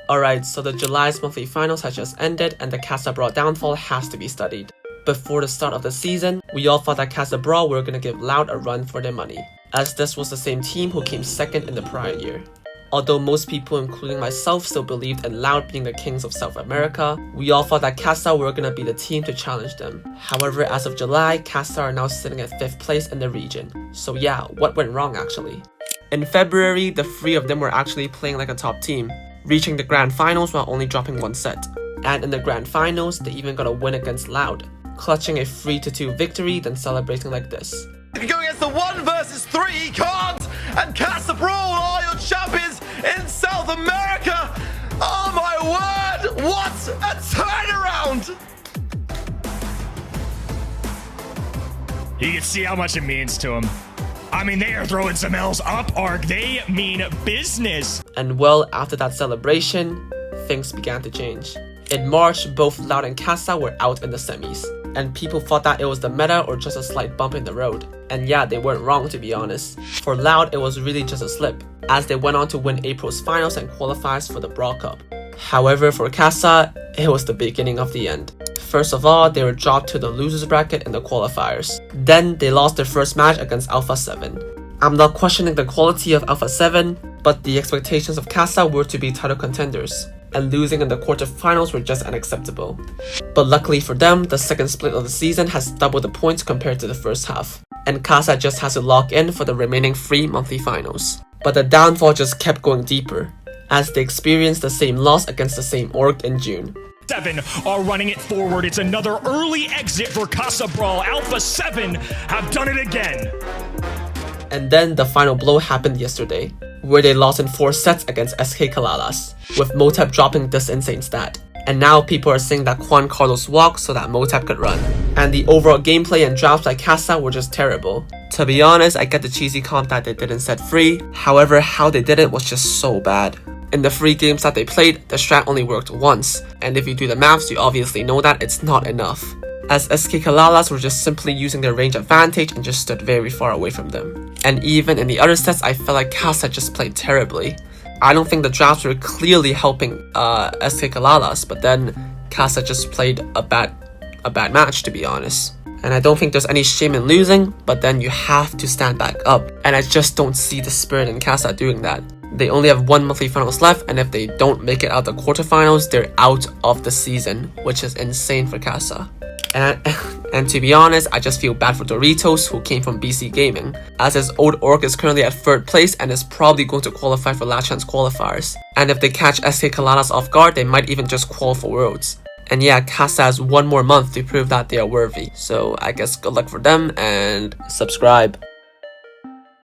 Alright, so the July's monthly finals has just ended and the Casa Brawl downfall has to be studied. Before the start of the season, we all thought that Casa Brawl were gonna give Loud a run for their money, as this was the same team who came second in the prior year. Although most people, including myself, still believed in Loud being the kings of South America, we all thought that Casa were gonna be the team to challenge them. However, as of July, Casa are now sitting at 5th place in the region. So yeah, what went wrong actually? In February, the three of them were actually playing like a top team, reaching the grand finals while only dropping one set. And in the grand finals, they even got a win against Loud, clutching a 3-2 victory, then celebrating like this. If you go against the 1 versus 3, you can't! And Casa Brawl are your champions in South America! Oh my word! What a turnaround! You can see how much it means to him. I mean, they are throwing some L's up arc. They mean business. And well, after that celebration, things began to change. In March, both Loud and Casa were out in the semis, and people thought that it was the meta or just a slight bump in the road. And yeah, they weren't wrong, to be honest. For Loud, it was really just a slip, as they went on to win April's finals and qualifiers for the Brawl Cup. However, for Casa, it was the beginning of the end. First of all, they were dropped to the losers bracket in the qualifiers. Then, they lost their first match against Alpha 7. I'm not questioning the quality of Alpha 7, but the expectations of Casa were to be title contenders, and losing in the quarterfinals were just unacceptable. But luckily for them, the second split of the season has doubled the points compared to the first half, and Casa just has to lock in for the remaining 3 monthly finals. But the downfall just kept going deeper, as they experienced the same loss against the same org in June. 7 are running it forward. It's another early exit for Casa Brawl. Alpha 7 have done it again. And then the final blow happened yesterday, where they lost in 4 sets against SK Kalalas, with Motep dropping this insane stat. And now people are saying that Juan Carlos walked so that Motep could run. And the overall gameplay and drafts by Casa were just terrible. To be honest, I get the cheesy comp that they didn't set free, however how they did it was just so bad. In the 3 games that they played, the strat only worked once, and if you do the maths, you obviously know that it's not enough, as SK Kalalas were just simply using their range advantage and just stood very far away from them. And even in the other sets, I felt like Casa just played terribly. I don't think the drafts were clearly helping SK Kalalas, but then Casa just played a bad match, to be honest. And I don't think there's any shame in losing, but then you have to stand back up, and I just don't see the spirit in Casa doing that. They only have 1 monthly finals left, and if they don't make it out the quarterfinals, they're out of the season, which is insane for Casa. And to be honest, I just feel bad for Doritos, who came from BC Gaming, as his old org is currently at 3rd place and is probably going to qualify for last chance qualifiers. And if they catch SK Kalalas off guard, they might even just qual for Worlds. And yeah, Casa has 1 more month to prove that they are worthy. So I guess good luck for them, and subscribe.